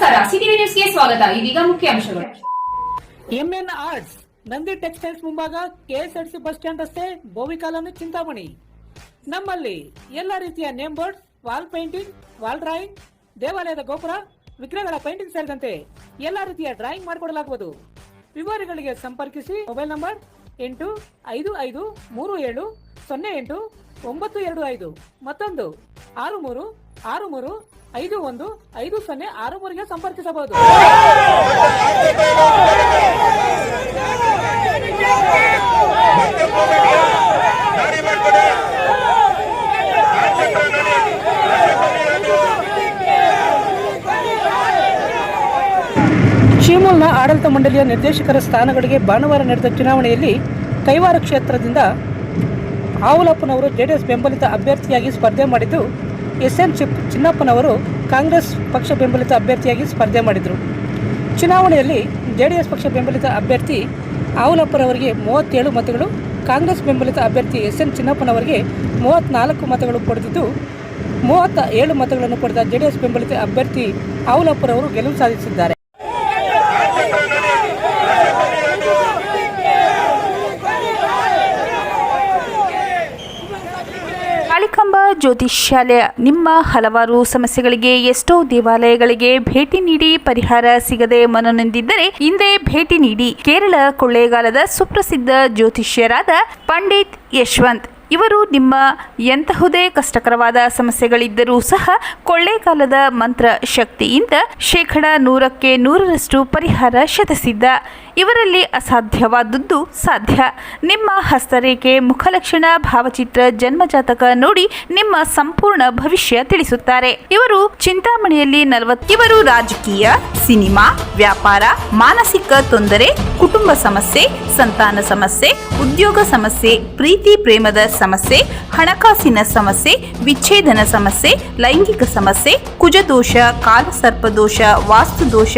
ನಮಸ್ಕಾರ, ಸಿಟಿವಿ ನ್ಯೂಸ್ಗೆ ಸ್ವಾಗತ. ಇದೀಗ ಮುಖ್ಯಾಂಶಗಳು. ಎಂಎನ್ ಆರ್ಟ್ಸ್, ನಂದಿ ಟೆಕ್ಸ್ಟೈಲ್ಸ್ ಮುಂಭಾಗ, ಕೆಎಸ್ಆರ್ಟಿಸಿ ಬಸ್ ಸ್ಟ್ಯಾಂಡ್ ರಸ್ತೆ, ಬೋವಿ ಕಾಲೋನಿ, ಚಿಂತಾಮಣಿ. ನಮ್ಮಲ್ಲಿ ಎಲ್ಲ ರೀತಿಯ name board, wall painting, wall drawing, ದೇವಾಲಯದ ಗೋಪುರ, ವಿಗ್ರಹಗಳ ಪೇಂಟಿಂಗ್ ಸೇರಿದಂತೆ ಎಲ್ಲ ರೀತಿಯ ಡ್ರಾಯಿಂಗ್ ಮಾಡಿಕೊಡಲಾಗುವುದು. ವಿವರಗಳಿಗೆ ಸಂಪರ್ಕಿಸಿ. ಮೊಬೈಲ್ ನಂಬರ್ 8553708925, ಮತ್ತೊಂದು 6363515063ಗೆ ಸಂಪರ್ಕಿಸಬಹುದು. ಶಿಮೂಲ್ನ ಆಡಳಿತ ಮಂಡಳಿಯ ನಿರ್ದೇಶಕರ ಸ್ಥಾನಗಳಿಗೆ ಭಾನುವಾರ ನಡೆದ ಚುನಾವಣೆಯಲ್ಲಿ ಕೈವಾರ ಕ್ಷೇತ್ರದಿಂದ ಆವುಲಪ್ಪನವರು ಜೆಡಿಎಸ್ ಬೆಂಬಲಿತ ಅಭ್ಯರ್ಥಿಯಾಗಿ ಸ್ಪರ್ಧೆ ಮಾಡಿದ್ದು, ಎಸ್ಎನ್ ಚಿನ್ನಪ್ಪನವರು ಕಾಂಗ್ರೆಸ್ ಪಕ್ಷ ಬೆಂಬಲಿತ ಅಭ್ಯರ್ಥಿಯಾಗಿ ಸ್ಪರ್ಧೆ ಮಾಡಿದರು. ಚುನಾವಣೆಯಲ್ಲಿ ಜೆಡಿಎಸ್ ಪಕ್ಷ ಬೆಂಬಲಿತ ಅಭ್ಯರ್ಥಿ ಆವುಲಪ್ಪನವರಿಗೆ 37 ಮತಗಳು, ಕಾಂಗ್ರೆಸ್ ಬೆಂಬಲಿತ ಅಭ್ಯರ್ಥಿ ಎಸ್ಎನ್ ಚಿನ್ನಪ್ಪನವರಿಗೆ 34 ಮತಗಳು ಪಡೆದಿದ್ದು, 37 ಮತಗಳನ್ನು ಪಡೆದ ಜೆಡಿಎಸ್ ಬೆಂಬಲಿತ ಅಭ್ಯರ್ಥಿ ಆವುಲಪ್ಪನವರು ಗೆಲುವು ಸಾಧಿಸಿದ್ದಾರೆ. ಕಾಳಿಕಾಂಬ ಜ್ಯೋತಿಷ್ಯಾಲಯ ನಿಮ್ಮ ಹಲವಾರು ಸಮಸ್ಯೆಗಳಿಗೆ ಎಷ್ಟೋ ದೇವಾಲಯಗಳಿಗೆ ಭೇಟಿ ನೀಡಿ ಪರಿಹಾರ ಸಿಗದೆ ಮನನೊಂದಿದ್ದರೆ ಹಿಂದೆ ಭೇಟಿ ನೀಡಿ. ಕೇರಳ ಕೊಳ್ಳೇಗಾಲದ ಸುಪ್ರಸಿದ್ಧ ಜ್ಯೋತಿಷ್ಯರಾದ ಪಂಡಿತ್ ಯಶವಂತ್ ಇವರು ನಿಮ್ಮ ಎಂತಹುದೇ ಕಷ್ಟಕರವಾದ ಸಮಸ್ಯೆಗಳಿದ್ದರೂ ಸಹ ಕೊಳ್ಳೇಗಾಲದ ಮಂತ್ರ ಶಕ್ತಿಯಿಂದ 100% 100% ಪರಿಹಾರ ಶತಸಿದ್ಧ. ಇವರಲ್ಲಿ ಅಸಾಧ್ಯವಾದದ್ದು ಸಾಧ್ಯ. ನಿಮ್ಮ ಹಸ್ತರೇಖೆ, ಮುಖಲಕ್ಷಣ, ಭಾವಚಿತ್ರ, ಜನ್ಮಜಾತಕ ನೋಡಿ ನಿಮ್ಮ ಸಂಪೂರ್ಣ ಭವಿಷ್ಯ ತಿಳಿಸುತ್ತಾರೆ. ಇವರು ಚಿಂತಾಮಣಿಯಲ್ಲಿ 40. ಇವರು ರಾಜಕೀಯ, ಸಿನಿಮಾ, ವ್ಯಾಪಾರ, ಮಾನಸಿಕ ತೊಂದರೆ, ಕುಟುಂಬ ಸಮಸ್ಯೆ, ಸಂತಾನ ಸಮಸ್ಯೆ, ಉದ್ಯೋಗ ಸಮಸ್ಯೆ, ಪ್ರೀತಿ ಪ್ರೇಮದ ಸಮಸ್ಯೆ, ಹಣಕಾಸಿನ ಸಮಸ್ಯೆ, ವಿಚ್ಛೇದನ ಸಮಸ್ಯೆ, ಲೈಂಗಿಕ ಸಮಸ್ಯೆ, ಕುಜದೋಷ, ಕಾಲಸರ್ಪದೋಷ, ವಾಸ್ತುದೋಷ,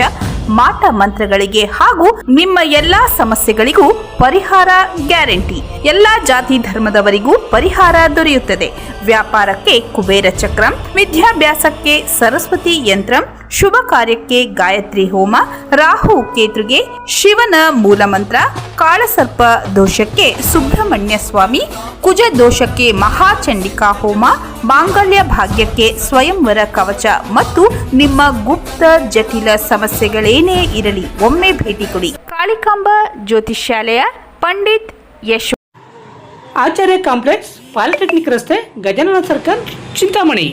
ಮಾಟ ಮಂತ್ರಗಳಿಗೆ ಹಾಗೂ ನಿಮ್ಮ ಎಲ್ಲಾ ಸಮಸ್ಯೆಗಳಿಗೂ ಪರಿಹಾರ ಗ್ಯಾರಂಟಿ. ಎಲ್ಲಾ ಜಾತಿ ಧರ್ಮದವರಿಗೂ ಪರಿಹಾರ ದೊರೆಯುತ್ತದೆ. ವ್ಯಾಪಾರಕ್ಕೆ ಕುಬೇರ ಚಕ್ರಂ, ವಿದ್ಯಾಭ್ಯಾಸಕ್ಕೆ ಸರಸ್ವತಿ ಯಂತ್ರಂ, ಶುಭ ಕಾರ್ಯಕ್ಕೆ ಗಾಯತ್ರಿ ಹೋಮ, ರಾಹು ಕೇತುಗೆ ಶಿವನ ಮೂಲಮಂತ್ರ, ಕಾಳಸರ್ಪ ದೋಷಕ್ಕೆ ಸುಬ್ರಹ್ಮಣ್ಯ ಸ್ವಾಮಿ, ಕುಜ ದೋಷಕ್ಕೆ ಮಹಾಚಂಡಿಕಾ ಹೋಮ, ಮಾಂಗಲ್ಯ ಭಾಗ್ಯಕ್ಕೆ ಸ್ವಯಂವರ ಕವಚ ಮತ್ತು ನಿಮ್ಮ ಗುಪ್ತ ಜಟಿಲ ಸಮಸ್ಯೆಗಳೇನೇ ಇರಲಿ ಒಮ್ಮೆ ಭೇಟಿ ಕೊಡಿ. ಕಾಳಿಕಾಂಬ ಜ್ಯೋತಿಷ್ಯಾಲಯ, ಪಂಡಿತ್ ಯಶ್, ಆಚಾರ್ಯ ಕಾಂಪ್ಲೆಕ್ಸ್, ಪಾಲಿಟೆಕ್ನಿಕ್ ರಸ್ತೆ, ಗಜಾನನ ಸರ್ಕಲ್, ಚಿಂತಾಮಣಿ.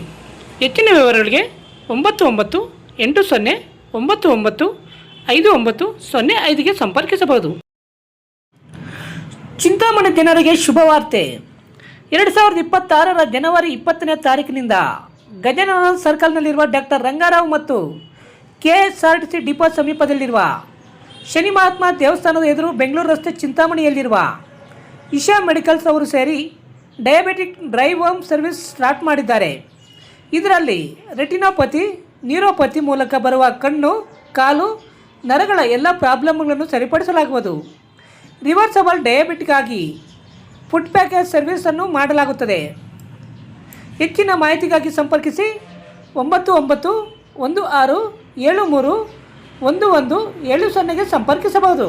ಹೆಚ್ಚಿನ ವಿವರಗಳಿಗೆ 9980995905ಗೆ ಸಂಪರ್ಕಿಸಬಹುದು. ಚಿಂತಾಮಣಿ ಜನರಿಗೆ ಶುಭವಾರ್ತೆ. 2026 ಜನವರಿ 20ನೇ ತಾರೀಕಿನಿಂದ ಗಜಾನನ ಸರ್ಕಲ್ನಲ್ಲಿರುವ ಡಾಕ್ಟರ್ ರಂಗಾರಾವ್ ಮತ್ತು ಕೆಎಸ್ಆರ್ಟಿಸಿ ಡಿಪೋ ಸಮೀಪದಲ್ಲಿರುವ ಶನಿ ಮಹಾತ್ಮ ದೇವಸ್ಥಾನದ ಎದುರು ಬೆಂಗಳೂರು ರಸ್ತೆ ಚಿಂತಾಮಣಿಯಲ್ಲಿರುವ ಇಶಾ ಮೆಡಿಕಲ್ಸ್ ಅವರು ಸೇರಿ diabetic drive home service start ಮಾಡಿದ್ದಾರೆ. ಇದರಲ್ಲಿ ರೆಟಿನೋಪತಿ, ನ್ಯೂರೋಪತಿ ಮೂಲಕ ಬರುವ ಕಣ್ಣು, ಕಾಲು, ನರಗಳ ಎಲ್ಲ ಪ್ರಾಬ್ಲಮ್ಗಳನ್ನು ಸರಿಪಡಿಸಲಾಗುವುದು. ರಿವರ್ಸಬಲ್ ಡಯಾಬಿಟಿಕ್ ಆಗಿ ಫುಡ್ ಪ್ಯಾಕೇಜ್ ಸರ್ವಿಸನ್ನು ಮಾಡಲಾಗುತ್ತದೆ. ಹೆಚ್ಚಿನ ಮಾಹಿತಿಗಾಗಿ ಸಂಪರ್ಕಿಸಿ 9916731170ಗೆ ಸಂಪರ್ಕಿಸಬಹುದು.